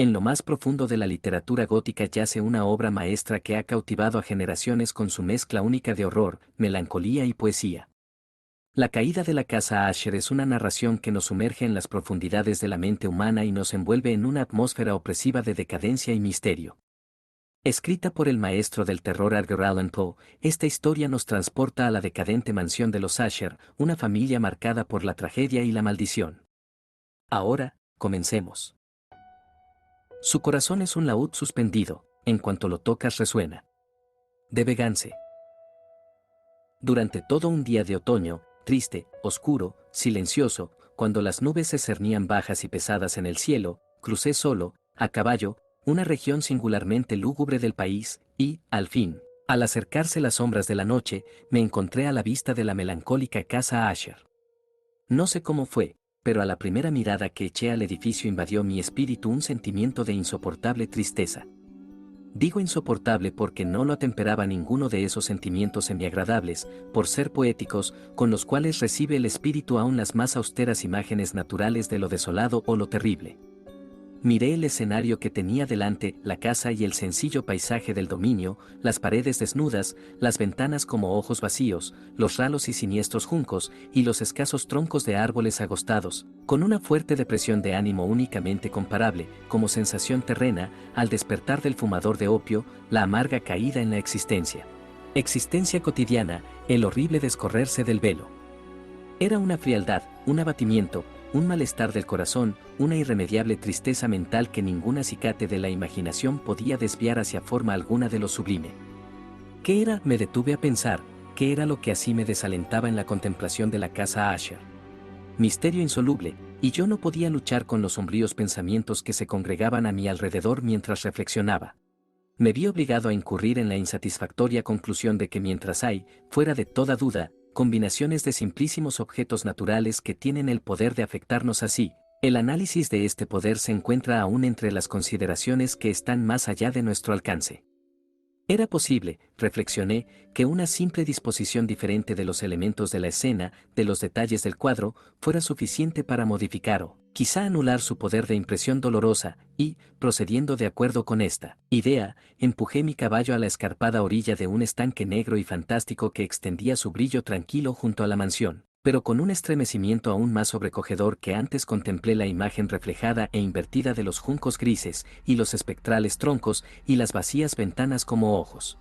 En lo más profundo de la literatura gótica yace una obra maestra que ha cautivado a generaciones con su mezcla única de horror, melancolía y poesía. La caída de la casa Asher es una narración que nos sumerge en las profundidades de la mente humana y nos envuelve en una atmósfera opresiva de decadencia y misterio. Escrita por el maestro del terror Edgar Allan Poe, esta historia nos transporta a la decadente mansión de los Asher, una familia marcada por la tragedia y la maldición. Ahora, comencemos. Su corazón es un laúd suspendido, en cuanto lo tocas resuena. De Vegance. Durante todo un día de otoño, triste, oscuro, silencioso, cuando las nubes se cernían bajas y pesadas en el cielo, crucé solo, a caballo, una región singularmente lúgubre del país, y, al fin, al acercarse las sombras de la noche, me encontré a la vista de la melancólica casa Asher. No sé cómo fue, pero a la primera mirada que eché al edificio invadió mi espíritu un sentimiento de insoportable tristeza. Digo insoportable porque no lo atemperaba ninguno de esos sentimientos semiagradables, por ser poéticos, con los cuales recibe el espíritu aún las más austeras imágenes naturales de lo desolado o lo terrible. Miré el escenario que tenía delante, la casa y el sencillo paisaje del dominio, las paredes desnudas, las ventanas como ojos vacíos, los ralos y siniestros juncos, y los escasos troncos de árboles agostados, con una fuerte depresión de ánimo únicamente comparable, como sensación terrena, al despertar del fumador de opio, la amarga caída en la existencia. Existencia cotidiana, el horrible descorrerse del velo. Era una frialdad, un abatimiento, un malestar del corazón, una irremediable tristeza mental que ningún acicate de la imaginación podía desviar hacia forma alguna de lo sublime. ¿Qué era? Me detuve a pensar, ¿qué era lo que así me desalentaba en la contemplación de la casa Asher? Misterio insoluble, y yo no podía luchar con los sombríos pensamientos que se congregaban a mi alrededor mientras reflexionaba. Me vi obligado a incurrir en la insatisfactoria conclusión de que mientras hay, fuera de toda duda, combinaciones de simplísimos objetos naturales que tienen el poder de afectarnos así, el análisis de este poder se encuentra aún entre las consideraciones que están más allá de nuestro alcance. Era posible, reflexioné, que una simple disposición diferente de los elementos de la escena, de los detalles del cuadro, fuera suficiente para modificar o, quizá anular su poder de impresión dolorosa, y, procediendo de acuerdo con esta idea, empujé mi caballo a la escarpada orilla de un estanque negro y fantástico que extendía su brillo tranquilo junto a la mansión. Pero con un estremecimiento aún más sobrecogedor que antes contemplé la imagen reflejada e invertida de los juncos grises, y los espectrales troncos, y las vacías ventanas como ojos.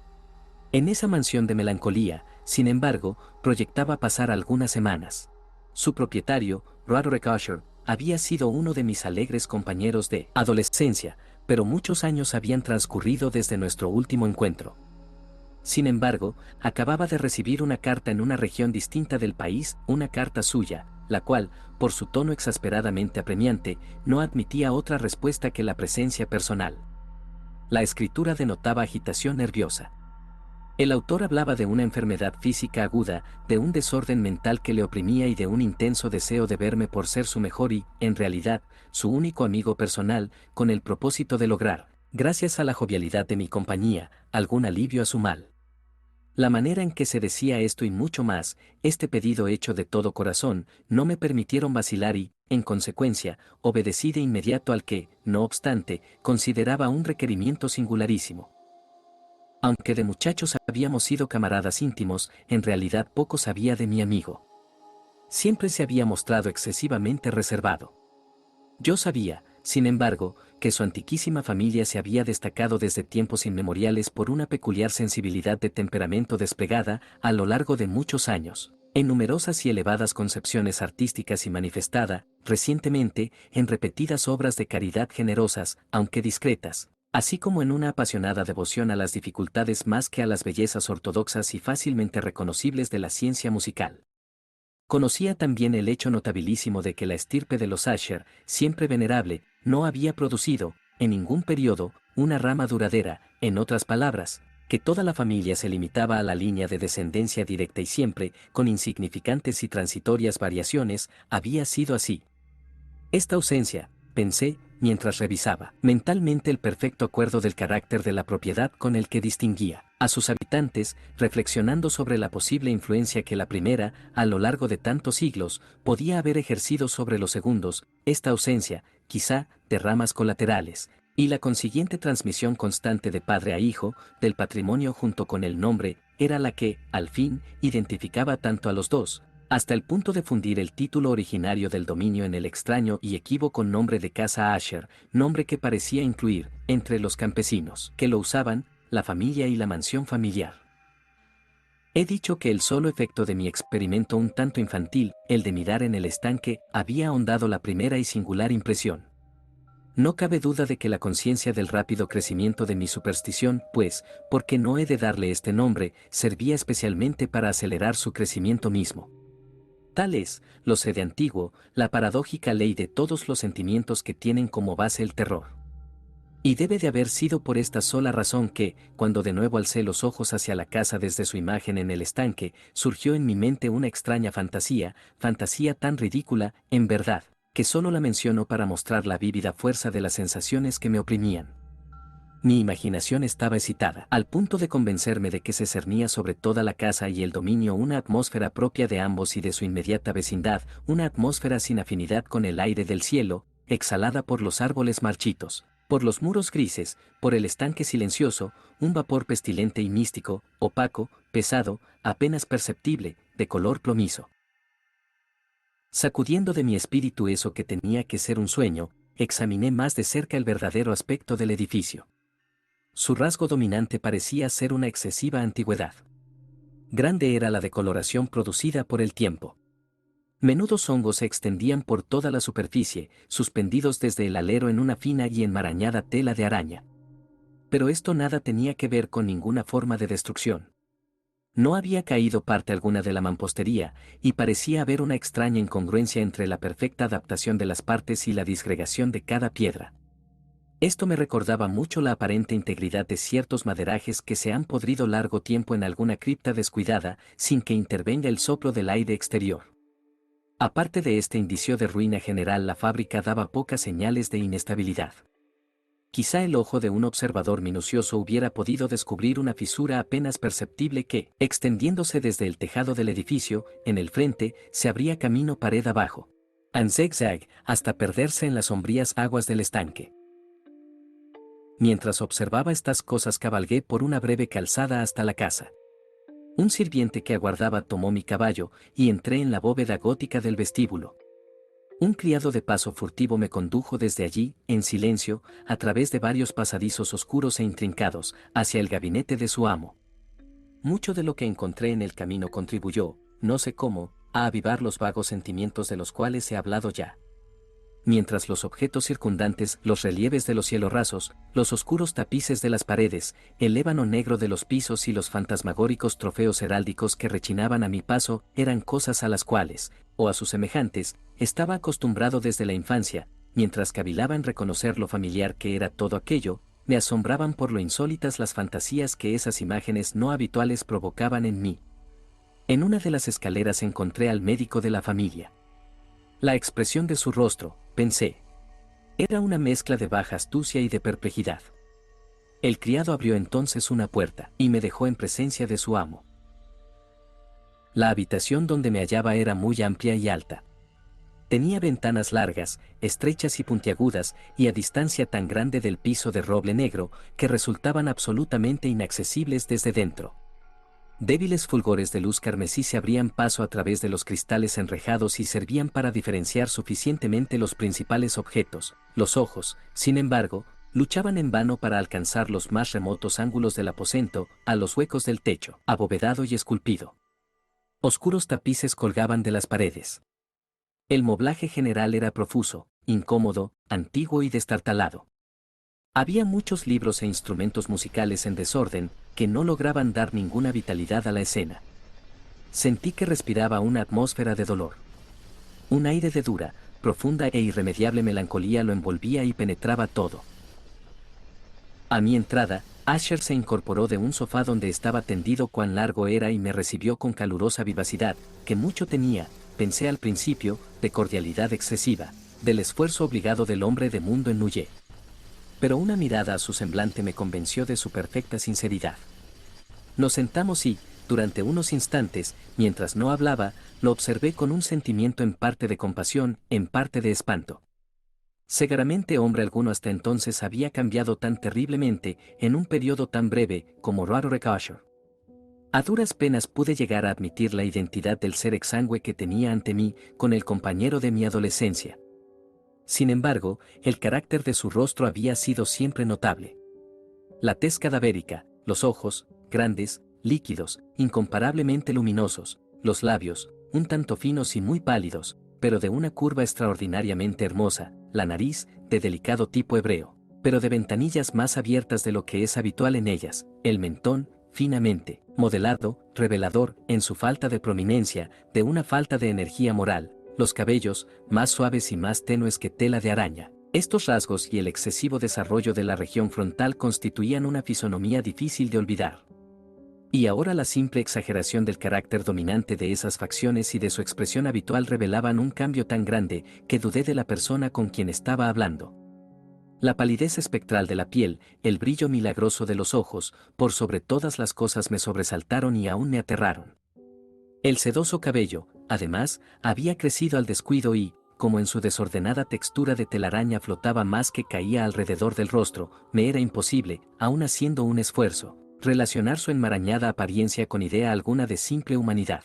En esa mansión de melancolía, sin embargo, proyectaba pasar algunas semanas. Su propietario, Roderick Usher, había sido uno de mis alegres compañeros de adolescencia, pero muchos años habían transcurrido desde nuestro último encuentro. Sin embargo, acababa de recibir una carta en una región distinta del país, una carta suya, la cual, por su tono exasperadamente apremiante, no admitía otra respuesta que la presencia personal. La escritura denotaba agitación nerviosa. El autor hablaba de una enfermedad física aguda, de un desorden mental que le oprimía y de un intenso deseo de verme por ser su mejor y, en realidad, su único amigo personal, con el propósito de lograr, gracias a la jovialidad de mi compañía, algún alivio a su mal. La manera en que se decía esto y mucho más, este pedido hecho de todo corazón, no me permitieron vacilar y, en consecuencia, obedecí de inmediato al que, no obstante, consideraba un requerimiento singularísimo. Aunque de muchachos habíamos sido camaradas íntimos, en realidad poco sabía de mi amigo. Siempre se había mostrado excesivamente reservado. Yo sabía, sin embargo, que su antiquísima familia se había destacado desde tiempos inmemoriales por una peculiar sensibilidad de temperamento desplegada a lo largo de muchos años, en numerosas y elevadas concepciones artísticas y manifestada, recientemente, en repetidas obras de caridad generosas, aunque discretas, así como en una apasionada devoción a las dificultades más que a las bellezas ortodoxas y fácilmente reconocibles de la ciencia musical. Conocía también el hecho notabilísimo de que la estirpe de los Asher, siempre venerable, no había producido, en ningún periodo, una rama duradera, en otras palabras, que toda la familia se limitaba a la línea de descendencia directa y siempre, con insignificantes y transitorias variaciones, había sido así. Esta ausencia, pensé, mientras revisaba mentalmente el perfecto acuerdo del carácter de la propiedad con el que distinguía a sus habitantes, reflexionando sobre la posible influencia que la primera, a lo largo de tantos siglos, podía haber ejercido sobre los segundos, esta ausencia, quizá, de ramas colaterales, Y la consiguiente transmisión constante de padre a hijo, del patrimonio junto con el nombre, era la que, al fin, identificaba tanto a los dos, hasta el punto de fundir el título originario del dominio en el extraño y equívoco nombre de Casa Asher, nombre que parecía incluir, entre los campesinos que lo usaban, la familia y la mansión familiar. He dicho que el solo efecto de mi experimento un tanto infantil, el de mirar en el estanque, había ahondado la primera y singular impresión. No cabe duda de que la conciencia del rápido crecimiento de mi superstición, pues, porque no he de darle este nombre, servía especialmente para acelerar su crecimiento mismo. Tal es, lo sé de antiguo, la paradójica ley de todos los sentimientos que tienen como base el terror. Y debe de haber sido por esta sola razón que, cuando de nuevo alcé los ojos hacia la casa desde su imagen en el estanque, surgió en mi mente una extraña fantasía, fantasía tan ridícula, en verdad, que solo la menciono para mostrar la vívida fuerza de las sensaciones que me oprimían. Mi imaginación estaba excitada, al punto de convencerme de que se cernía sobre toda la casa y el dominio una atmósfera propia de ambos y de su inmediata vecindad, una atmósfera sin afinidad con el aire del cielo, exhalada por los árboles marchitos, por los muros grises, por el estanque silencioso, un vapor pestilente y místico, opaco, pesado, apenas perceptible, de color plomizo. Sacudiendo de mi espíritu eso que tenía que ser un sueño, examiné más de cerca el verdadero aspecto del edificio. Su rasgo dominante parecía ser una excesiva antigüedad. Grande era la decoloración producida por el tiempo. Menudos hongos se extendían por toda la superficie, suspendidos desde el alero en una fina y enmarañada tela de araña. Pero esto nada tenía que ver con ninguna forma de destrucción. No había caído parte alguna de la mampostería, y parecía haber una extraña incongruencia entre la perfecta adaptación de las partes y la disgregación de cada piedra. Esto me recordaba mucho la aparente integridad de ciertos maderajes que se han podrido largo tiempo en alguna cripta descuidada, sin que intervenga el soplo del aire exterior. Aparte de este indicio de ruina general, la fábrica daba pocas señales de inestabilidad. Quizá el ojo de un observador minucioso hubiera podido descubrir una fisura apenas perceptible que, extendiéndose desde el tejado del edificio, en el frente, se abría camino pared abajo, en zigzag, hasta perderse en las sombrías aguas del estanque. Mientras observaba estas cosas cabalgué por una breve calzada hasta la casa. Un sirviente que aguardaba tomó mi caballo, y entré en la bóveda gótica del vestíbulo. Un criado de paso furtivo me condujo desde allí, en silencio, a través de varios pasadizos oscuros e intrincados, hacia el gabinete de su amo. Mucho de lo que encontré en el camino contribuyó, no sé cómo, a avivar los vagos sentimientos de los cuales he hablado ya. Mientras los objetos circundantes, los relieves de los cielos rasos, los oscuros tapices de las paredes, el ébano negro de los pisos y los fantasmagóricos trofeos heráldicos que rechinaban a mi paso, eran cosas a las cuales, o a sus semejantes, estaba acostumbrado desde la infancia, mientras cavilaba en reconocer lo familiar que era todo aquello, me asombraban por lo insólitas las fantasías que esas imágenes no habituales provocaban en mí. En una de las escaleras encontré al médico de la familia. La expresión de su rostro, pensé, era una mezcla de baja astucia y de perplejidad. El criado abrió entonces una puerta y me dejó en presencia de su amo. La habitación donde me hallaba era muy amplia y alta. Tenía ventanas largas, estrechas y puntiagudas, y a distancia tan grande del piso de roble negro, que resultaban absolutamente inaccesibles desde dentro. Débiles fulgores de luz carmesí se abrían paso a través de los cristales enrejados y servían para diferenciar suficientemente los principales objetos. Los ojos, sin embargo, luchaban en vano para alcanzar los más remotos ángulos del aposento, a los huecos del techo, abovedado y esculpido. Oscuros tapices colgaban de las paredes. El moblaje general era profuso, incómodo, antiguo y destartalado. Había muchos libros e instrumentos musicales en desorden, que no lograban dar ninguna vitalidad a la escena. Sentí que respiraba una atmósfera de dolor. Un aire de dura, profunda e irremediable melancolía lo envolvía y penetraba todo. A mi entrada, Asher se incorporó de un sofá donde estaba tendido cuán largo era y me recibió con calurosa vivacidad, que mucho tenía, pensé al principio, de cordialidad excesiva, del esfuerzo obligado del hombre de mundo en Nuye. Pero una mirada a su semblante me convenció de su perfecta sinceridad. Nos sentamos y, durante unos instantes, mientras no hablaba, lo observé con un sentimiento en parte de compasión, en parte de espanto. Seguramente hombre alguno hasta entonces había cambiado tan terriblemente en un periodo tan breve como raro recaucho. A duras penas pude llegar a admitir la identidad del ser exangüe que tenía ante mí con el compañero de mi adolescencia. Sin embargo, el carácter de su rostro había sido siempre notable. La tez cadavérica, los ojos, grandes, líquidos, incomparablemente luminosos, los labios, un tanto finos y muy pálidos, pero de una curva extraordinariamente hermosa, la nariz, de delicado tipo hebreo, pero de ventanillas más abiertas de lo que es habitual en ellas, el mentón, finamente, modelado, revelador, en su falta de prominencia, de una falta de energía moral, los cabellos, más suaves y más tenues que tela de araña. Estos rasgos y el excesivo desarrollo de la región frontal constituían una fisonomía difícil de olvidar. Y ahora la simple exageración del carácter dominante de esas facciones y de su expresión habitual revelaban un cambio tan grande que dudé de la persona con quien estaba hablando. La palidez espectral de la piel, el brillo milagroso de los ojos, por sobre todas las cosas me sobresaltaron y aún me aterraron. El sedoso cabello, además, había crecido al descuido y, como en su desordenada textura de telaraña flotaba más que caía alrededor del rostro, me era imposible, aun haciendo un esfuerzo, relacionar su enmarañada apariencia con idea alguna de simple humanidad.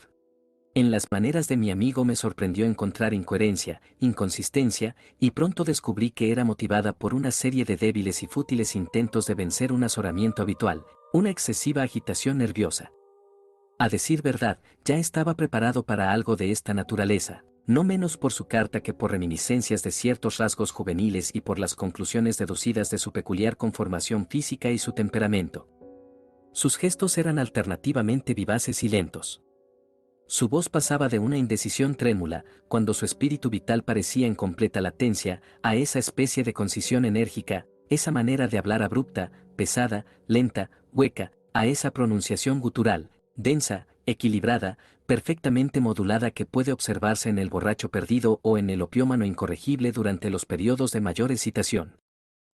En las maneras de mi amigo me sorprendió encontrar incoherencia, inconsistencia, y pronto descubrí que era motivada por una serie de débiles y fútiles intentos de vencer un azoramiento habitual, una excesiva agitación nerviosa. A decir verdad, ya estaba preparado para algo de esta naturaleza, no menos por su carta que por reminiscencias de ciertos rasgos juveniles y por las conclusiones deducidas de su peculiar conformación física y su temperamento. Sus gestos eran alternativamente vivaces y lentos. Su voz pasaba de una indecisión trémula, cuando su espíritu vital parecía en completa latencia, a esa especie de concisión enérgica, esa manera de hablar abrupta, pesada, lenta, hueca, a esa pronunciación gutural, densa, equilibrada, perfectamente modulada que puede observarse en el borracho perdido o en el opiómano incorregible durante los periodos de mayor excitación.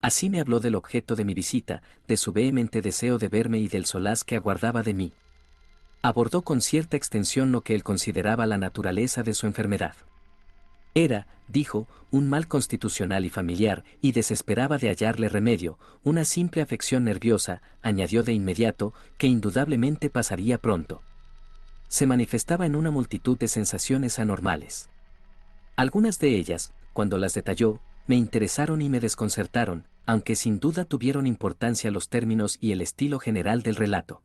Así me habló del objeto de mi visita, de su vehemente deseo de verme y del solaz que aguardaba de mí. Abordó con cierta extensión lo que él consideraba la naturaleza de su enfermedad. Era, dijo, un mal constitucional y familiar, y desesperaba de hallarle remedio, una simple afección nerviosa, añadió de inmediato, que indudablemente pasaría pronto. Se manifestaba en una multitud de sensaciones anormales. Algunas de ellas, cuando las detalló, me interesaron y me desconcertaron, aunque sin duda tuvieron importancia los términos y el estilo general del relato.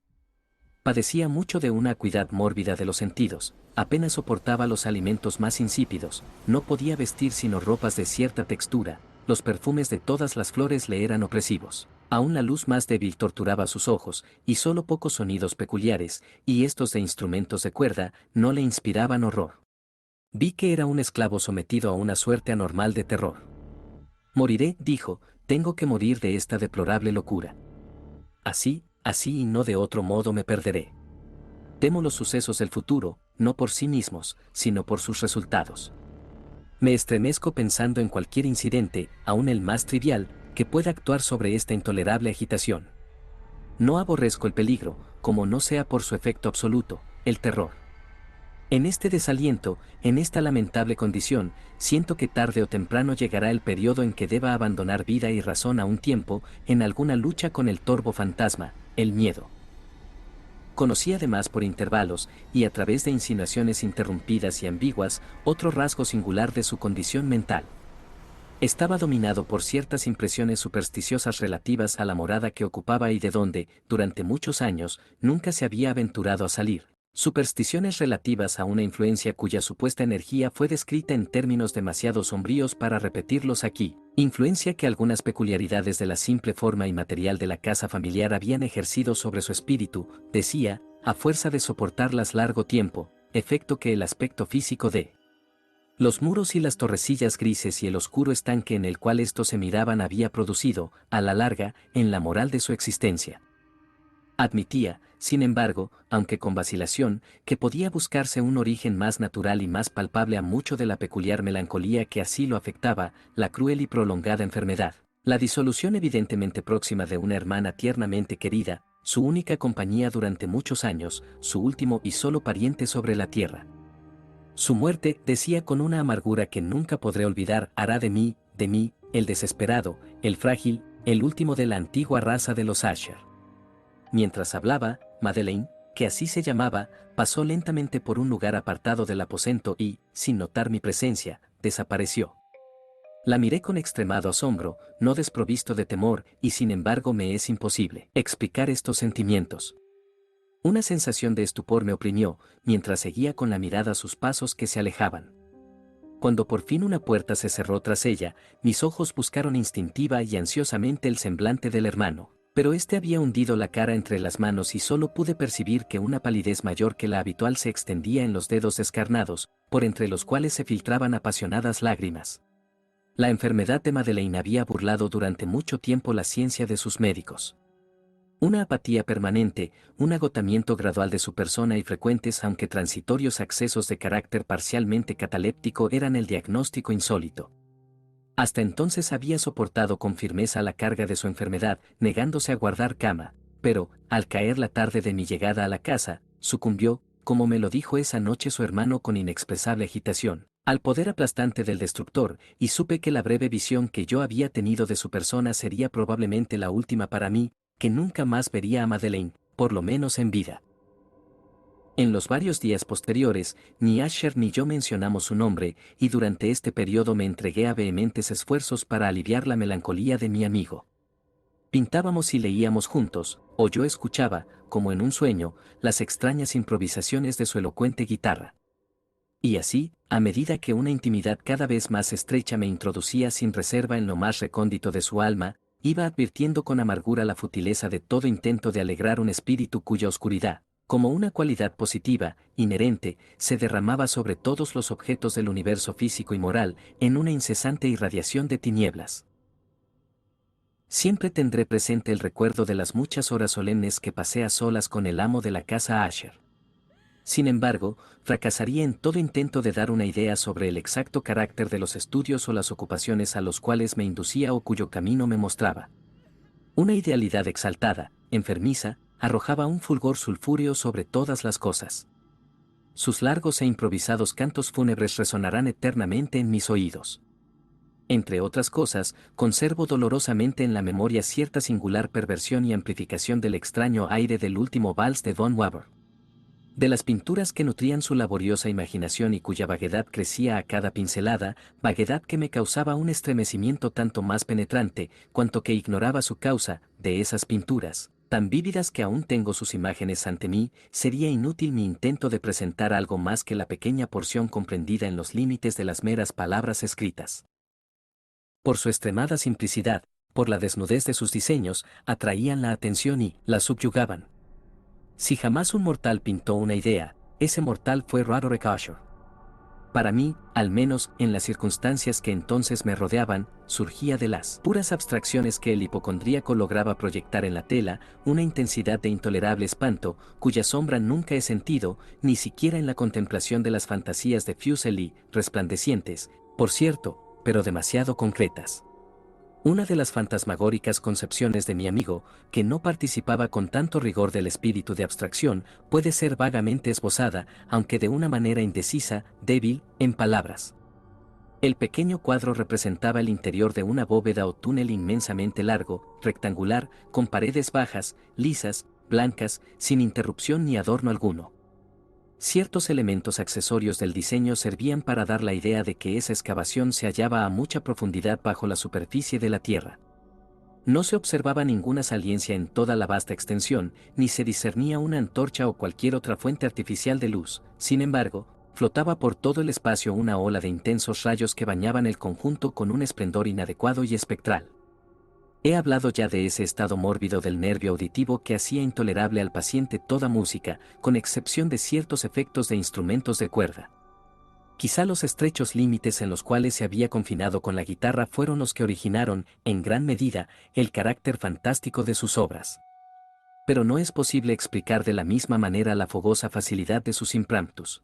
Padecía mucho de una acuidad mórbida de los sentidos, apenas soportaba los alimentos más insípidos, no podía vestir sino ropas de cierta textura, los perfumes de todas las flores le eran opresivos. Aún la luz más débil torturaba sus ojos, y solo pocos sonidos peculiares, y estos de instrumentos de cuerda, no le inspiraban horror. Vi que era un esclavo sometido a una suerte anormal de terror. Moriré, dijo, tengo que morir de esta deplorable locura. Así y no de otro modo me perderé. Temo los sucesos del futuro, no por sí mismos, sino por sus resultados. Me estremezco pensando en cualquier incidente, aun el más trivial, que pueda actuar sobre esta intolerable agitación. No aborrezco el peligro, como no sea por su efecto absoluto, el terror. En este desaliento, en esta lamentable condición, siento que tarde o temprano llegará el periodo en que deba abandonar vida y razón a un tiempo, en alguna lucha con el torvo fantasma, el miedo. Conocí además por intervalos, y a través de insinuaciones interrumpidas y ambiguas, otro rasgo singular de su condición mental. Estaba dominado por ciertas impresiones supersticiosas relativas a la morada que ocupaba y de donde, durante muchos años, nunca se había aventurado a salir. Supersticiones relativas a una influencia cuya supuesta energía fue descrita en términos demasiado sombríos para repetirlos aquí, influencia que algunas peculiaridades de la simple forma y material de la casa familiar habían ejercido sobre su espíritu, decía, a fuerza de soportarlas largo tiempo, efecto que el aspecto físico de los muros y las torrecillas grises y el oscuro estanque en el cual estos se miraban había producido, a la larga, en la moral de su existencia. Admitía, sin embargo, aunque con vacilación, que podía buscarse un origen más natural y más palpable a mucho de la peculiar melancolía que así lo afectaba, la cruel y prolongada enfermedad, la disolución evidentemente próxima de una hermana tiernamente querida, su única compañía durante muchos años, su último y solo pariente sobre la tierra. Su muerte, decía con una amargura que nunca podré olvidar, hará de mí, el desesperado, el frágil, el último de la antigua raza de los Asher. Mientras hablaba, Madeleine, que así se llamaba, pasó lentamente por un lugar apartado del aposento y, sin notar mi presencia, desapareció. La miré con extremado asombro, no desprovisto de temor, y sin embargo me es imposible explicar estos sentimientos. Una sensación de estupor me oprimió, mientras seguía con la mirada sus pasos que se alejaban. Cuando por fin una puerta se cerró tras ella, mis ojos buscaron instintiva y ansiosamente el semblante del hermano, pero éste había hundido la cara entre las manos y solo pude percibir que una palidez mayor que la habitual se extendía en los dedos descarnados, por entre los cuales se filtraban apasionadas lágrimas. La enfermedad de Madeleine había burlado durante mucho tiempo la ciencia de sus médicos. Una apatía permanente, un agotamiento gradual de su persona y frecuentes aunque transitorios accesos de carácter parcialmente cataléptico eran el diagnóstico insólito. Hasta entonces había soportado con firmeza la carga de su enfermedad, negándose a guardar cama, pero, al caer la tarde de mi llegada a la casa, sucumbió, como me lo dijo esa noche su hermano con inexpresable agitación, al poder aplastante del destructor, y supe que la breve visión que yo había tenido de su persona sería probablemente la última para mí, que nunca más vería a Madeleine, por lo menos en vida. En los varios días posteriores, ni Asher ni yo mencionamos su nombre, y durante este periodo me entregué a vehementes esfuerzos para aliviar la melancolía de mi amigo. Pintábamos y leíamos juntos, o yo escuchaba, como en un sueño, las extrañas improvisaciones de su elocuente guitarra. Y así, a medida que una intimidad cada vez más estrecha me introducía sin reserva en lo más recóndito de su alma, iba advirtiendo con amargura la futileza de todo intento de alegrar un espíritu cuya oscuridad, como una cualidad positiva, inherente, se derramaba sobre todos los objetos del universo físico y moral, en una incesante irradiación de tinieblas. Siempre tendré presente el recuerdo de las muchas horas solemnes que pasé a solas con el amo de la casa Asher. Sin embargo, fracasaría en todo intento de dar una idea sobre el exacto carácter de los estudios o las ocupaciones a los cuales me inducía o cuyo camino me mostraba. Una idealidad exaltada, enfermiza, arrojaba un fulgor sulfúreo sobre todas las cosas. Sus largos e improvisados cantos fúnebres resonarán eternamente en mis oídos. Entre otras cosas, conservo dolorosamente en la memoria cierta singular perversión y amplificación del extraño aire del último vals de Von Weber. De las pinturas que nutrían su laboriosa imaginación y cuya vaguedad crecía a cada pincelada, vaguedad que me causaba un estremecimiento tanto más penetrante, cuanto que ignoraba su causa, de esas pinturas, tan vívidas que aún tengo sus imágenes ante mí, sería inútil mi intento de presentar algo más que la pequeña porción comprendida en los límites de las meras palabras escritas. Por su extremada simplicidad, por la desnudez de sus diseños, atraían la atención y la subyugaban. Si jamás un mortal pintó una idea, ese mortal fue Roderick Asher. Para mí, al menos en las circunstancias que entonces me rodeaban, surgía de las puras abstracciones que el hipocondríaco lograba proyectar en la tela, una intensidad de intolerable espanto, cuya sombra nunca he sentido, ni siquiera en la contemplación de las fantasías de Fuseli, resplandecientes, por cierto, pero demasiado concretas. Una de las fantasmagóricas concepciones de mi amigo, que no participaba con tanto rigor del espíritu de abstracción, puede ser vagamente esbozada, aunque de una manera indecisa, débil, en palabras. El pequeño cuadro representaba el interior de una bóveda o túnel inmensamente largo, rectangular, con paredes bajas, lisas, blancas, sin interrupción ni adorno alguno. Ciertos elementos accesorios del diseño servían para dar la idea de que esa excavación se hallaba a mucha profundidad bajo la superficie de la tierra. No se observaba ninguna saliencia en toda la vasta extensión, ni se discernía una antorcha o cualquier otra fuente artificial de luz. Sin embargo, flotaba por todo el espacio una ola de intensos rayos que bañaban el conjunto con un esplendor inadecuado y espectral. He hablado ya de ese estado mórbido del nervio auditivo que hacía intolerable al paciente toda música, con excepción de ciertos efectos de instrumentos de cuerda. Quizá los estrechos límites en los cuales se había confinado con la guitarra fueron los que originaron, en gran medida, el carácter fantástico de sus obras. Pero no es posible explicar de la misma manera la fogosa facilidad de sus impromptus.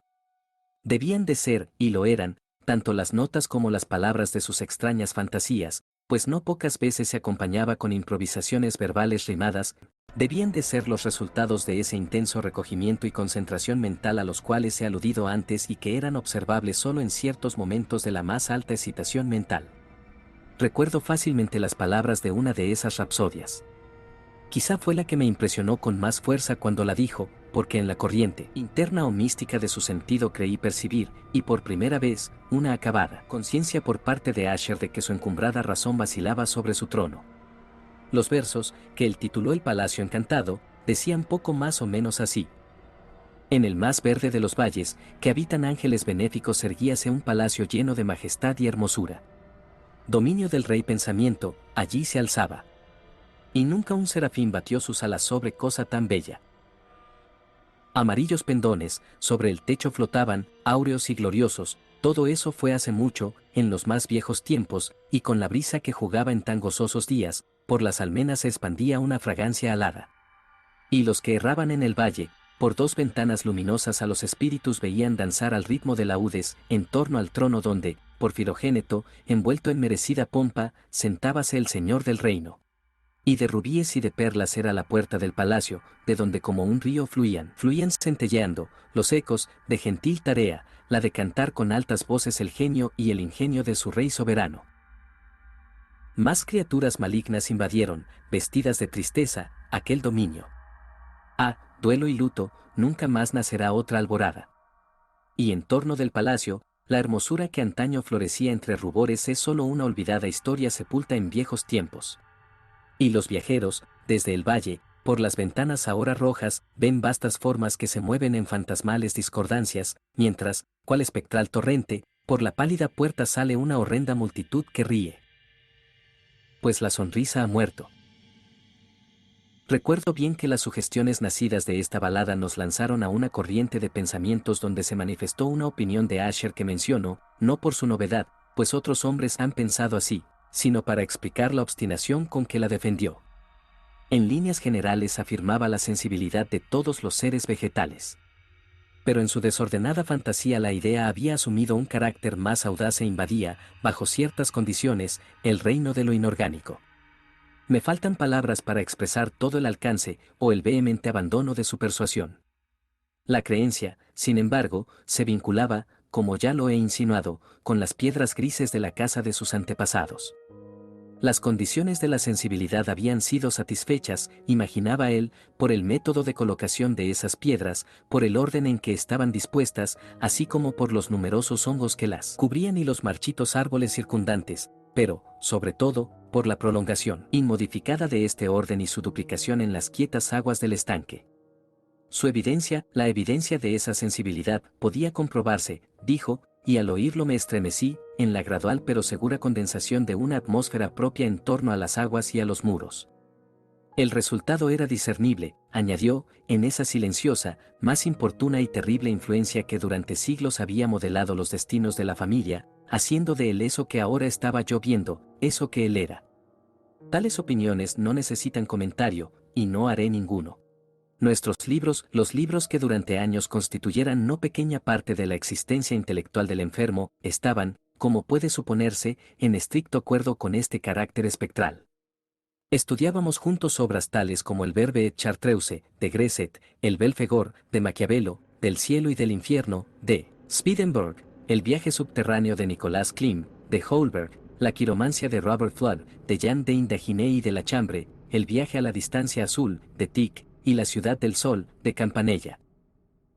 Debían de ser, y lo eran, tanto las notas como las palabras de sus extrañas fantasías, pues no pocas veces se acompañaba con improvisaciones verbales rimadas, debían de ser los resultados de ese intenso recogimiento y concentración mental a los cuales he aludido antes y que eran observables solo en ciertos momentos de la más alta excitación mental. Recuerdo fácilmente las palabras de una de esas rapsodias. Quizá fue la que me impresionó con más fuerza cuando la dijo, porque en la corriente interna o mística de su sentido creí percibir, y por primera vez, una acabada conciencia por parte de Asher de que su encumbrada razón vacilaba sobre su trono. Los versos, que él tituló El Palacio Encantado, decían poco más o menos así. En el más verde de los valles, que habitan ángeles benéficos, erguíase un palacio lleno de majestad y hermosura. Dominio del rey pensamiento, allí se alzaba. Y nunca un serafín batió sus alas sobre cosa tan bella. Amarillos pendones, sobre el techo flotaban, áureos y gloriosos, todo eso fue hace mucho, en los más viejos tiempos, y con la brisa que jugaba en tan gozosos días, por las almenas se expandía una fragancia alada. Y los que erraban en el valle, por dos ventanas luminosas a los espíritus veían danzar al ritmo de laúdes, en torno al trono donde, por Filogéneto, envuelto en merecida pompa, sentábase el señor del reino. Y de rubíes y de perlas era la puerta del palacio, de donde como un río fluían centelleando, los ecos, de gentil tarea, la de cantar con altas voces el genio y el ingenio de su rey soberano. Más criaturas malignas invadieron, vestidas de tristeza, aquel dominio. Ah, duelo y luto, nunca más nacerá otra alborada. Y en torno del palacio, la hermosura que antaño florecía entre rubores es solo una olvidada historia sepulta en viejos tiempos. Y los viajeros, desde el valle, por las ventanas ahora rojas, ven vastas formas que se mueven en fantasmales discordancias, mientras, cual espectral torrente, por la pálida puerta sale una horrenda multitud que ríe. Pues la sonrisa ha muerto. Recuerdo bien que las sugestiones nacidas de esta balada nos lanzaron a una corriente de pensamientos donde se manifestó una opinión de Asher que menciono, no por su novedad, pues otros hombres han pensado así, sino para explicar la obstinación con que la defendió. En líneas generales afirmaba la sensibilidad de todos los seres vegetales. Pero en su desordenada fantasía la idea había asumido un carácter más audaz e invadía, bajo ciertas condiciones, el reino de lo inorgánico. Me faltan palabras para expresar todo el alcance o el vehemente abandono de su persuasión. La creencia, sin embargo, se vinculaba, como ya lo he insinuado, con las piedras grises de la casa de sus antepasados. Las condiciones de la sensibilidad habían sido satisfechas, imaginaba él, por el método de colocación de esas piedras, por el orden en que estaban dispuestas, así como por los numerosos hongos que las cubrían y los marchitos árboles circundantes, pero, sobre todo, por la prolongación inmodificada de este orden y su duplicación en las quietas aguas del estanque. Su evidencia, la evidencia de esa sensibilidad, podía comprobarse, dijo, y al oírlo me estremecí, en la gradual pero segura condensación de una atmósfera propia en torno a las aguas y a los muros. El resultado era discernible, añadió, en esa silenciosa, más importuna y terrible influencia que durante siglos había modelado los destinos de la familia, haciendo de él eso que ahora estaba yo viendo, eso que él era. Tales opiniones no necesitan comentario, y no haré ninguno. Nuestros libros, los libros que durante años constituyeran no pequeña parte de la existencia intelectual del enfermo, estaban, como puede suponerse, en estricto acuerdo con este carácter espectral. Estudiábamos juntos obras tales como el Verbe et Chartreuse, de Gresset, el Belfegor, de Maquiavelo, del cielo y del infierno, de Swedenborg, el viaje subterráneo de Nicolas Klim, de Holberg, la quiromancia de Robert Flood, de Jean d'Indaginé y de la Chambre, el viaje a la distancia azul, de Tieck, y la ciudad del sol, de Campanella.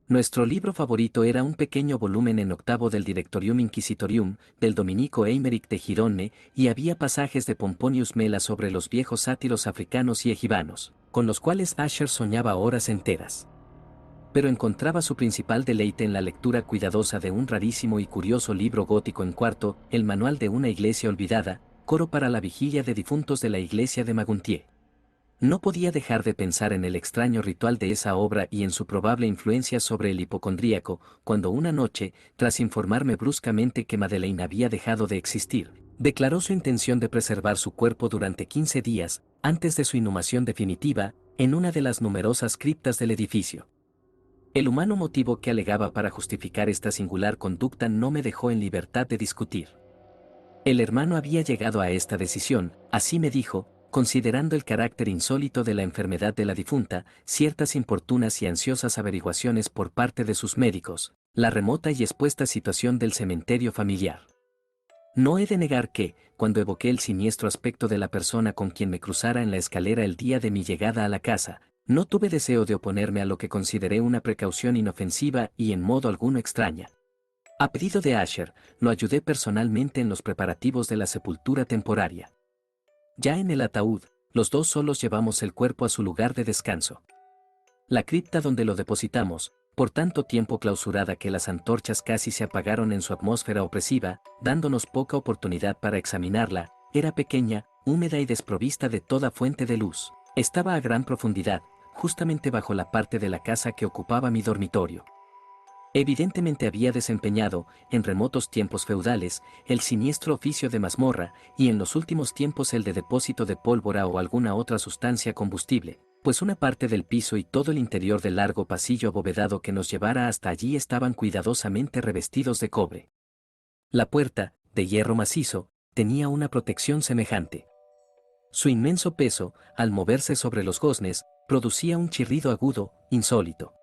Nuestro libro favorito era un pequeño volumen en octavo del Directorium Inquisitorium, del dominico Eimeric de Girone, y había pasajes de Pomponius Mela sobre los viejos sátiros africanos y egibanos, con los cuales Asher soñaba horas enteras. Pero encontraba su principal deleite en la lectura cuidadosa de un rarísimo y curioso libro gótico en cuarto, el Manual de una iglesia olvidada, coro para la vigilia de difuntos de la iglesia de Maguntier. No podía dejar de pensar en el extraño ritual de esa obra y en su probable influencia sobre el hipocondríaco, cuando una noche, tras informarme bruscamente que Madeleine había dejado de existir, declaró su intención de preservar su cuerpo durante 15 días, antes de su inhumación definitiva, en una de las numerosas criptas del edificio. El humano motivo que alegaba para justificar esta singular conducta no me dejó en libertad de discutir. El hermano había llegado a esta decisión, así me dijo, considerando el carácter insólito de la enfermedad de la difunta, ciertas importunas y ansiosas averiguaciones por parte de sus médicos, la remota y expuesta situación del cementerio familiar. No he de negar que, cuando evoqué el siniestro aspecto de la persona con quien me cruzara en la escalera el día de mi llegada a la casa, no tuve deseo de oponerme a lo que consideré una precaución inofensiva y en modo alguno extraña. A pedido de Asher, lo ayudé personalmente en los preparativos de la sepultura temporaria. Ya en el ataúd, los dos solos llevamos el cuerpo a su lugar de descanso. La cripta donde lo depositamos, por tanto tiempo clausurada que las antorchas casi se apagaron en su atmósfera opresiva, dándonos poca oportunidad para examinarla, era pequeña, húmeda y desprovista de toda fuente de luz. Estaba a gran profundidad, justamente bajo la parte de la casa que ocupaba mi dormitorio. Evidentemente había desempeñado, en remotos tiempos feudales, el siniestro oficio de mazmorra, y en los últimos tiempos el de depósito de pólvora o alguna otra sustancia combustible, pues una parte del piso y todo el interior del largo pasillo abovedado que nos llevara hasta allí estaban cuidadosamente revestidos de cobre. La puerta, de hierro macizo, tenía una protección semejante. Su inmenso peso, al moverse sobre los goznes, producía un chirrido agudo, insólito.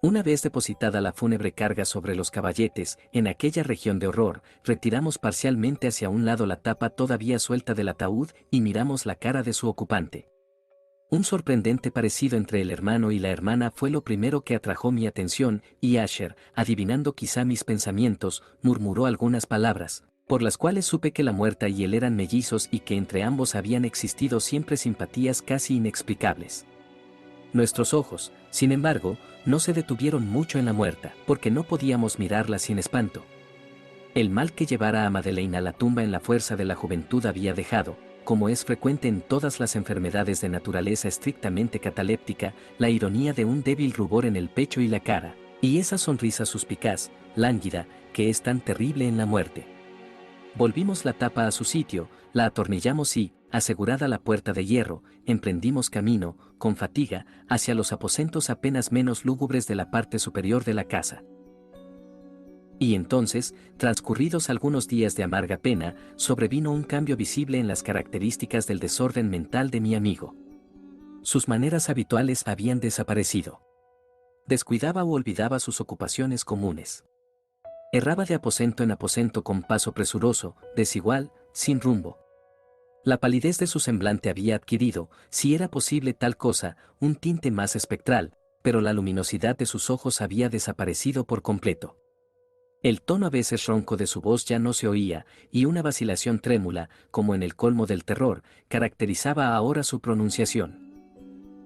Una vez depositada la fúnebre carga sobre los caballetes, en aquella región de horror, retiramos parcialmente hacia un lado la tapa todavía suelta del ataúd y miramos la cara de su ocupante. Un sorprendente parecido entre el hermano y la hermana fue lo primero que atrajo mi atención, y Asher, adivinando quizá mis pensamientos, murmuró algunas palabras, por las cuales supe que la muerta y él eran mellizos y que entre ambos habían existido siempre simpatías casi inexplicables. Nuestros ojos, sin embargo, no se detuvieron mucho en la muerta, porque no podíamos mirarla sin espanto. El mal que llevara a Madeleine a la tumba en la fuerza de la juventud había dejado, como es frecuente en todas las enfermedades de naturaleza estrictamente cataléptica, la ironía de un débil rubor en el pecho y la cara, y esa sonrisa suspicaz, lánguida, que es tan terrible en la muerte. Volvimos la tapa a su sitio, la atornillamos y, asegurada la puerta de hierro, emprendimos camino, con fatiga, hacia los aposentos apenas menos lúgubres de la parte superior de la casa. Y entonces, transcurridos algunos días de amarga pena, sobrevino un cambio visible en las características del desorden mental de mi amigo. Sus maneras habituales habían desaparecido. Descuidaba o olvidaba sus ocupaciones comunes. Erraba de aposento en aposento con paso presuroso, desigual, sin rumbo. La palidez de su semblante había adquirido, si era posible tal cosa, un tinte más espectral, pero la luminosidad de sus ojos había desaparecido por completo. El tono a veces ronco de su voz ya no se oía, y una vacilación trémula, como en el colmo del terror, caracterizaba ahora su pronunciación.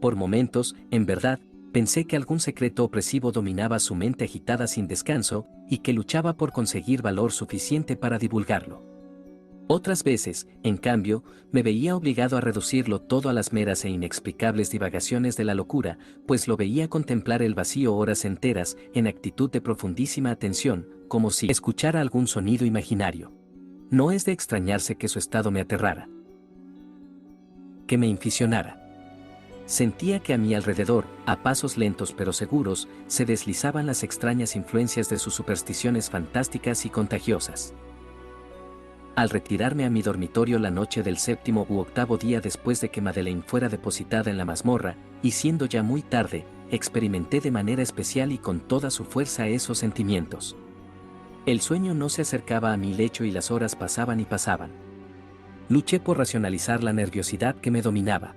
Por momentos, en verdad, pensé que algún secreto opresivo dominaba su mente agitada sin descanso, y que luchaba por conseguir valor suficiente para divulgarlo. Otras veces, en cambio, me veía obligado a reducirlo todo a las meras e inexplicables divagaciones de la locura, pues lo veía contemplar el vacío horas enteras, en actitud de profundísima atención, como si escuchara algún sonido imaginario. No es de extrañarse que su estado me aterrara, que me inficionara. Sentía que a mi alrededor, a pasos lentos pero seguros, se deslizaban las extrañas influencias de sus supersticiones fantásticas y contagiosas. Al retirarme a mi dormitorio la noche del 7º u 8º día después de que Madeleine fuera depositada en la mazmorra, y siendo ya muy tarde, experimenté de manera especial y con toda su fuerza esos sentimientos. El sueño no se acercaba a mi lecho y las horas pasaban y pasaban. Luché por racionalizar la nerviosidad que me dominaba.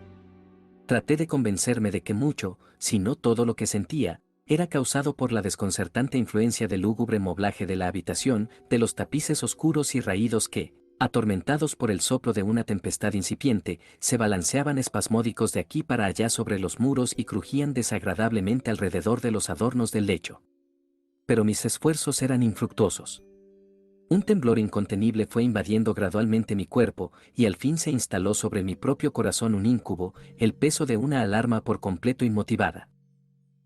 Traté de convencerme de que mucho, si no todo lo que sentía, era causado por la desconcertante influencia del lúgubre moblaje de la habitación, de los tapices oscuros y raídos que, atormentados por el soplo de una tempestad incipiente, se balanceaban espasmódicos de aquí para allá sobre los muros y crujían desagradablemente alrededor de los adornos del lecho. Pero mis esfuerzos eran infructuosos. Un temblor incontenible fue invadiendo gradualmente mi cuerpo, y al fin se instaló sobre mi propio corazón un íncubo, el peso de una alarma por completo inmotivada.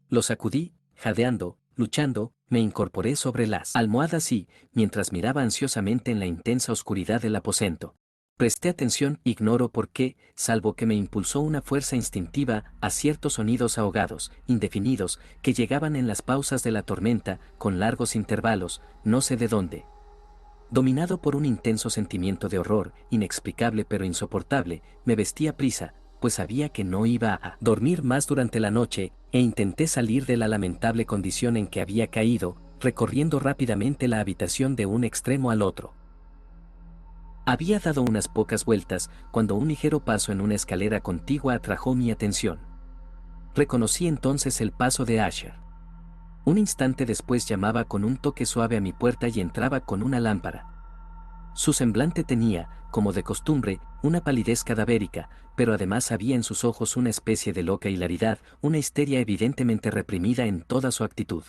Lo sacudí, jadeando, luchando, me incorporé sobre las almohadas y, mientras miraba ansiosamente en la intensa oscuridad del aposento, presté atención, ignoro por qué, salvo que me impulsó una fuerza instintiva, a ciertos sonidos ahogados, indefinidos, que llegaban en las pausas de la tormenta, con largos intervalos, no sé de dónde. Dominado por un intenso sentimiento de horror, inexplicable pero insoportable, me vestí a prisa, pues sabía que no iba a dormir más durante la noche, e intenté salir de la lamentable condición en que había caído, recorriendo rápidamente la habitación de un extremo al otro. Había dado unas pocas vueltas cuando un ligero paso en una escalera contigua atrajo mi atención. Reconocí entonces el paso de Asher. Un instante después llamaba con un toque suave a mi puerta y entraba con una lámpara. Su semblante tenía, como de costumbre, una palidez cadavérica, pero además había en sus ojos una especie de loca hilaridad, una histeria evidentemente reprimida en toda su actitud.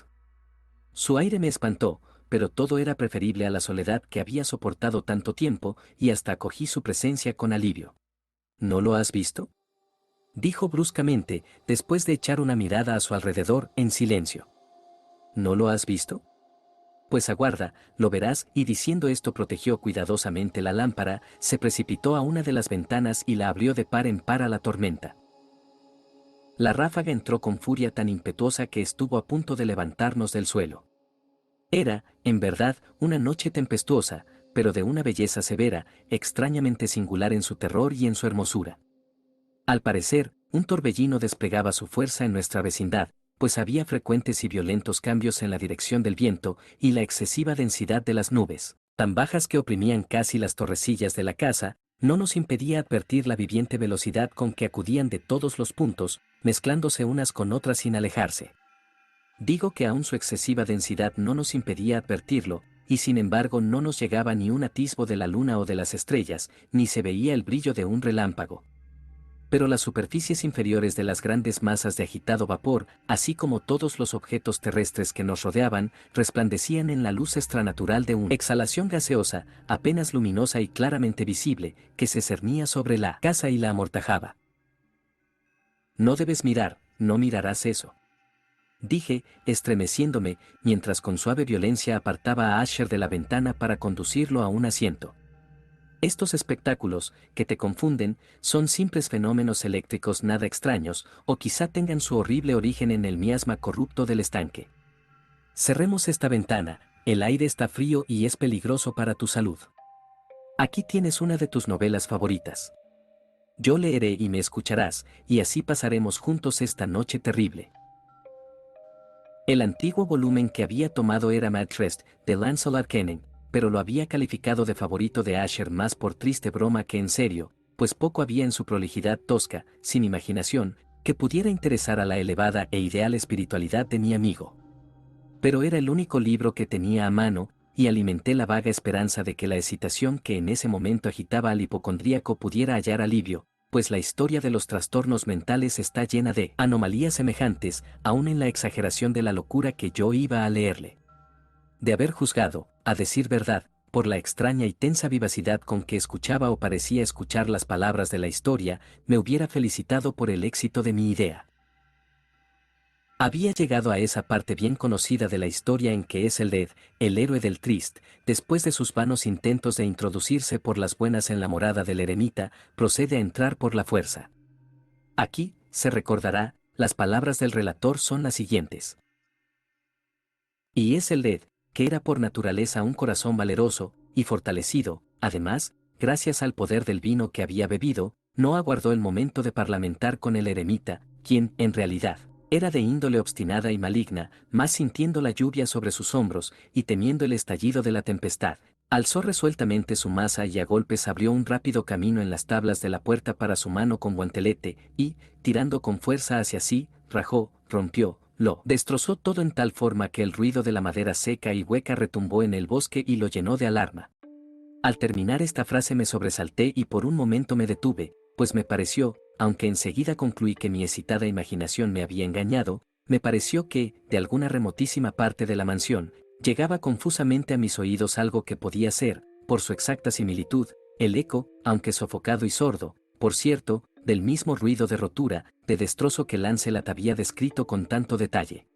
Su aire me espantó, pero todo era preferible a la soledad que había soportado tanto tiempo, y hasta acogí su presencia con alivio. ¿No lo has visto?, dijo bruscamente, después de echar una mirada a su alrededor en silencio. ¿No lo has visto? Pues aguarda, lo verás, y diciendo esto protegió cuidadosamente la lámpara, se precipitó a una de las ventanas y la abrió de par en par a la tormenta. La ráfaga entró con furia tan impetuosa que estuvo a punto de levantarnos del suelo. Era, en verdad, una noche tempestuosa, pero de una belleza severa, extrañamente singular en su terror y en su hermosura. Al parecer, un torbellino desplegaba su fuerza en nuestra vecindad, pues había frecuentes y violentos cambios en la dirección del viento y la excesiva densidad de las nubes, tan bajas que oprimían casi las torrecillas de la casa, no nos impedía advertir la viviente velocidad con que acudían de todos los puntos, mezclándose unas con otras sin alejarse. Digo que aún su excesiva densidad no nos impedía advertirlo, y sin embargo no nos llegaba ni un atisbo de la luna o de las estrellas, ni se veía el brillo de un relámpago. Pero las superficies inferiores de las grandes masas de agitado vapor, así como todos los objetos terrestres que nos rodeaban, resplandecían en la luz extranatural de una exhalación gaseosa, apenas luminosa y claramente visible, que se cernía sobre la casa y la amortajaba. No debes mirar, no mirarás eso, dije, estremeciéndome, mientras con suave violencia apartaba a Asher de la ventana para conducirlo a un asiento. Estos espectáculos, que te confunden, son simples fenómenos eléctricos nada extraños, o quizá tengan su horrible origen en el miasma corrupto del estanque. Cerremos esta ventana, el aire está frío y es peligroso para tu salud. Aquí tienes una de tus novelas favoritas. Yo leeré y me escucharás, y así pasaremos juntos esta noche terrible. El antiguo volumen que había tomado era Mad Trest, de Lancelot Kennan, pero lo había calificado de favorito de Asher más por triste broma que en serio, pues poco había en su prolijidad tosca, sin imaginación, que pudiera interesar a la elevada e ideal espiritualidad de mi amigo. Pero era el único libro que tenía a mano, y alimenté la vaga esperanza de que la excitación que en ese momento agitaba al hipocondríaco pudiera hallar alivio, pues la historia de los trastornos mentales está llena de anomalías semejantes, aun en la exageración de la locura que yo iba a leerle. De haber juzgado, a decir verdad, por la extraña y tensa vivacidad con que escuchaba o parecía escuchar las palabras de la historia, me hubiera felicitado por el éxito de mi idea. Había llegado a esa parte bien conocida de la historia en que es Eldred, el héroe del Trist, después de sus vanos intentos de introducirse por las buenas en la morada del eremita, procede a entrar por la fuerza. Aquí, se recordará, las palabras del relator son las siguientes. Y es Eldred, que era por naturaleza un corazón valeroso y fortalecido, además, gracias al poder del vino que había bebido, no aguardó el momento de parlamentar con el eremita, quien, en realidad, era de índole obstinada y maligna, mas sintiendo la lluvia sobre sus hombros y temiendo el estallido de la tempestad, alzó resueltamente su maza y a golpes abrió un rápido camino en las tablas de la puerta para su mano con guantelete y, tirando con fuerza hacia sí, rajó, rompió, lo destrozó todo en tal forma que el ruido de la madera seca y hueca retumbó en el bosque y lo llenó de alarma. Al terminar esta frase me sobresalté y por un momento me detuve, pues me pareció, aunque enseguida concluí que mi excitada imaginación me había engañado, me pareció que, de alguna remotísima parte de la mansión, llegaba confusamente a mis oídos algo que podía ser, por su exacta similitud, el eco, aunque sofocado y sordo, por cierto, del mismo ruido de rotura, de destrozo que Lancelot había descrito con tanto detalle.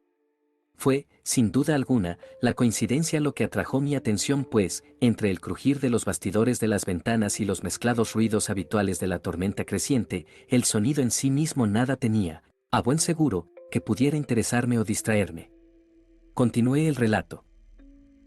Fue, sin duda alguna, la coincidencia lo que atrajo mi atención pues, entre el crujir de los bastidores de las ventanas y los mezclados ruidos habituales de la tormenta creciente, el sonido en sí mismo nada tenía, a buen seguro, que pudiera interesarme o distraerme. Continué el relato.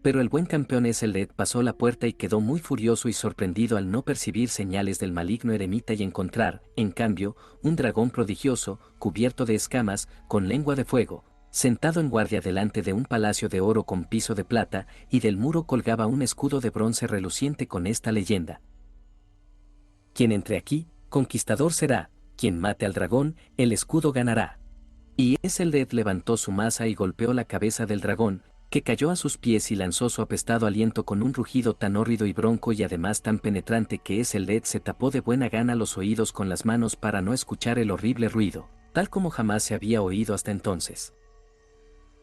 Pero el buen campeón Eseled pasó la puerta y quedó muy furioso y sorprendido al no percibir señales del maligno eremita y encontrar, en cambio, un dragón prodigioso, cubierto de escamas, con lengua de fuego, sentado en guardia delante de un palacio de oro con piso de plata, y del muro colgaba un escudo de bronce reluciente con esta leyenda. Quien entre aquí, conquistador será, quien mate al dragón, el escudo ganará. Y Ezelred levantó su maza y golpeó la cabeza del dragón, que cayó a sus pies y lanzó su apestado aliento con un rugido tan hórrido y bronco y además tan penetrante que Ezelred se tapó de buena gana los oídos con las manos para no escuchar el horrible ruido, tal como jamás se había oído hasta entonces.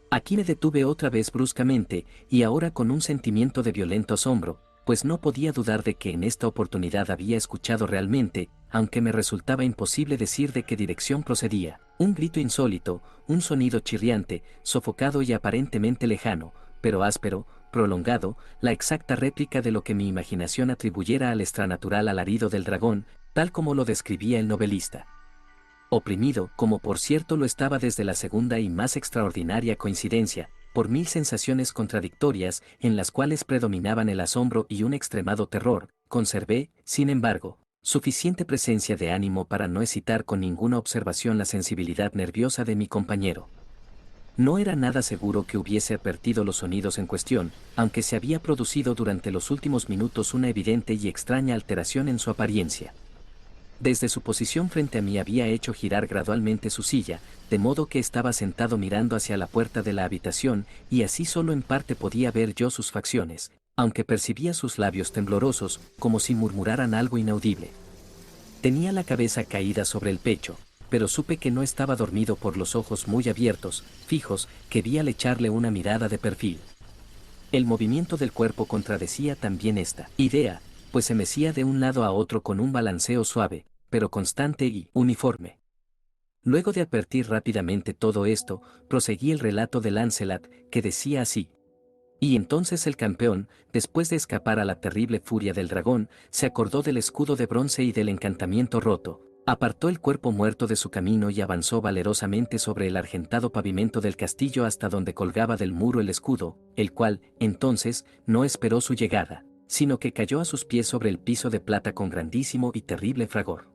Aquí me detuve otra vez bruscamente, y ahora con un sentimiento de violento asombro, pues no podía dudar de que en esta oportunidad había escuchado realmente, aunque me resultaba imposible decir de qué dirección procedía, un grito insólito, un sonido chirriante, sofocado y aparentemente lejano, pero áspero, prolongado, la exacta réplica de lo que mi imaginación atribuyera al extranatural alarido del dragón, tal como lo describía el novelista. Oprimido, como por cierto lo estaba desde la segunda y más extraordinaria coincidencia, por mil sensaciones contradictorias en las cuales predominaban el asombro y un extremado terror, conservé, sin embargo, suficiente presencia de ánimo para no excitar con ninguna observación la sensibilidad nerviosa de mi compañero. No era nada seguro que hubiese advertido los sonidos en cuestión, aunque se había producido durante los últimos minutos una evidente y extraña alteración en su apariencia. Desde su posición frente a mí había hecho girar gradualmente su silla, de modo que estaba sentado mirando hacia la puerta de la habitación, y así solo en parte podía ver yo sus facciones, aunque percibía sus labios temblorosos, como si murmuraran algo inaudible. Tenía la cabeza caída sobre el pecho, pero supe que no estaba dormido por los ojos muy abiertos, fijos, que vi al echarle una mirada de perfil. El movimiento del cuerpo contradecía también esta idea, pues se mecía de un lado a otro con un balanceo suave, pero constante y uniforme. Luego de advertir rápidamente todo esto, proseguí el relato de Lancelot, que decía así. Y entonces el campeón, después de escapar a la terrible furia del dragón, se acordó del escudo de bronce y del encantamiento roto, apartó el cuerpo muerto de su camino y avanzó valerosamente sobre el argentado pavimento del castillo hasta donde colgaba del muro el escudo, el cual, entonces, no esperó su llegada, sino que cayó a sus pies sobre el piso de plata con grandísimo y terrible fragor.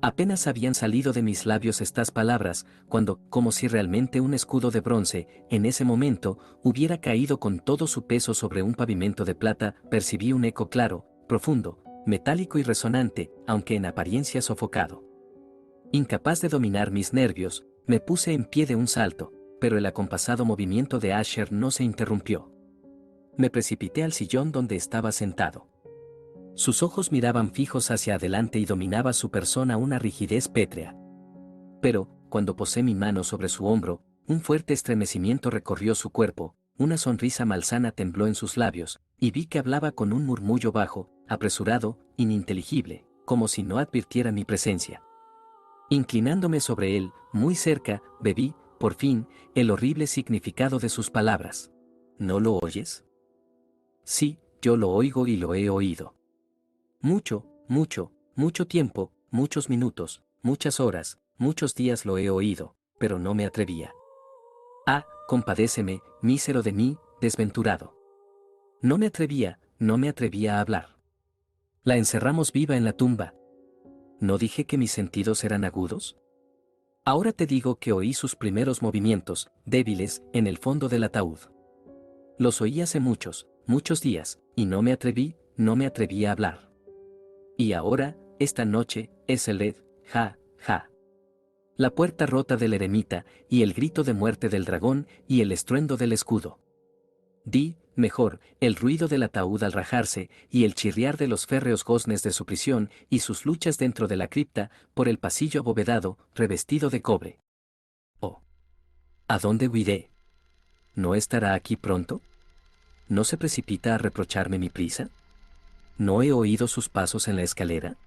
Apenas habían salido de mis labios estas palabras, cuando, como si realmente un escudo de bronce, en ese momento, hubiera caído con todo su peso sobre un pavimento de plata, percibí un eco claro, profundo, metálico y resonante, aunque en apariencia sofocado. Incapaz de dominar mis nervios, me puse en pie de un salto, pero el acompasado movimiento de Asher no se interrumpió. Me precipité al sillón donde estaba sentado. Sus ojos miraban fijos hacia adelante y dominaba su persona una rigidez pétrea. Pero, cuando posé mi mano sobre su hombro, un fuerte estremecimiento recorrió su cuerpo, una sonrisa malsana tembló en sus labios, y vi que hablaba con un murmullo bajo, apresurado, ininteligible, como si no advirtiera mi presencia. Inclinándome sobre él, muy cerca, bebí, por fin, el horrible significado de sus palabras. ¿No lo oyes? Sí, yo lo oigo y lo he oído. Mucho, mucho, mucho tiempo, muchos minutos, muchas horas, muchos días lo he oído, pero no me atrevía. Ah, compadéceme, mísero de mí, desventurado. No me atrevía a hablar. La encerramos viva en la tumba. ¿No dije que mis sentidos eran agudos? Ahora te digo que oí sus primeros movimientos, débiles, en el fondo del ataúd. Los oí hace muchos, muchos días, y no me atreví a hablar. Y ahora, esta noche, Ezelred, ja, ja. La puerta rota del eremita, y el grito de muerte del dragón, y el estruendo del escudo. Mejor, el ruido del ataúd al rajarse, y el chirriar de los férreos goznes de su prisión, y sus luchas dentro de la cripta, por el pasillo abovedado, revestido de cobre. Oh. ¿A dónde huiré? ¿No estará aquí pronto? ¿No se precipita a reprocharme mi prisa? ¿No he oído sus pasos en la escalera?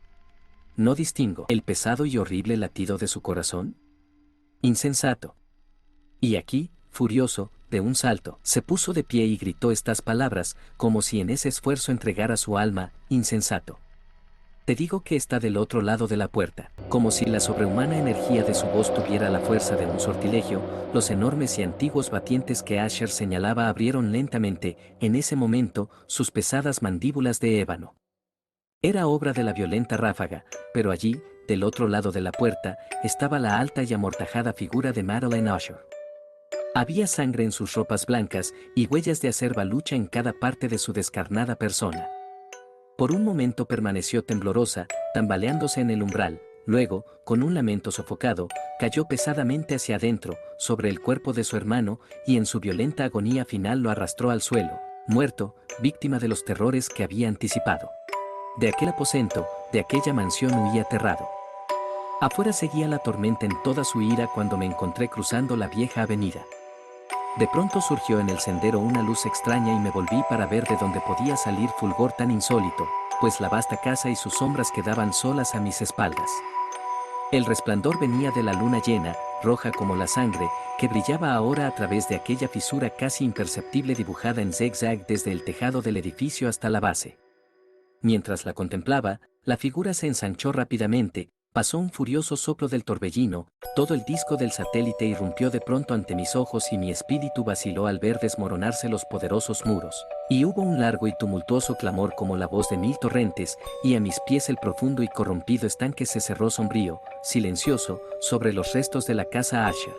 ¿No distingo el pesado y horrible latido de su corazón? Insensato. Y aquí, furioso, de un salto, se puso de pie y gritó estas palabras, como si en ese esfuerzo entregara su alma, insensato. Te digo que está del otro lado de la puerta, como si la sobrehumana energía de su voz tuviera la fuerza de un sortilegio, los enormes y antiguos batientes que Asher señalaba abrieron lentamente, en ese momento, sus pesadas mandíbulas de ébano. Era obra de la violenta ráfaga, pero allí, del otro lado de la puerta, estaba la alta y amortajada figura de Madeleine Usher. Había sangre en sus ropas blancas y huellas de acerba lucha en cada parte de su descarnada persona. Por un momento permaneció temblorosa, tambaleándose en el umbral, luego, con un lamento sofocado, cayó pesadamente hacia adentro, sobre el cuerpo de su hermano, y en su violenta agonía final lo arrastró al suelo, muerto, víctima de los terrores que había anticipado. De aquel aposento, de aquella mansión huí aterrado. Afuera seguía la tormenta en toda su ira cuando me encontré cruzando la vieja avenida. De pronto surgió en el sendero una luz extraña y me volví para ver de dónde podía salir fulgor tan insólito, pues la vasta casa y sus sombras quedaban solas a mis espaldas. El resplandor venía de la luna llena, roja como la sangre, que brillaba ahora a través de aquella fisura casi imperceptible dibujada en zigzag desde el tejado del edificio hasta la base. Mientras la contemplaba, la figura se ensanchó rápidamente, pasó un furioso soplo del torbellino, todo el disco del satélite irrumpió de pronto ante mis ojos y mi espíritu vaciló al ver desmoronarse los poderosos muros. Y hubo un largo y tumultuoso clamor como la voz de mil torrentes, y a mis pies el profundo y corrompido estanque se cerró sombrío, silencioso, sobre los restos de la casa Asher.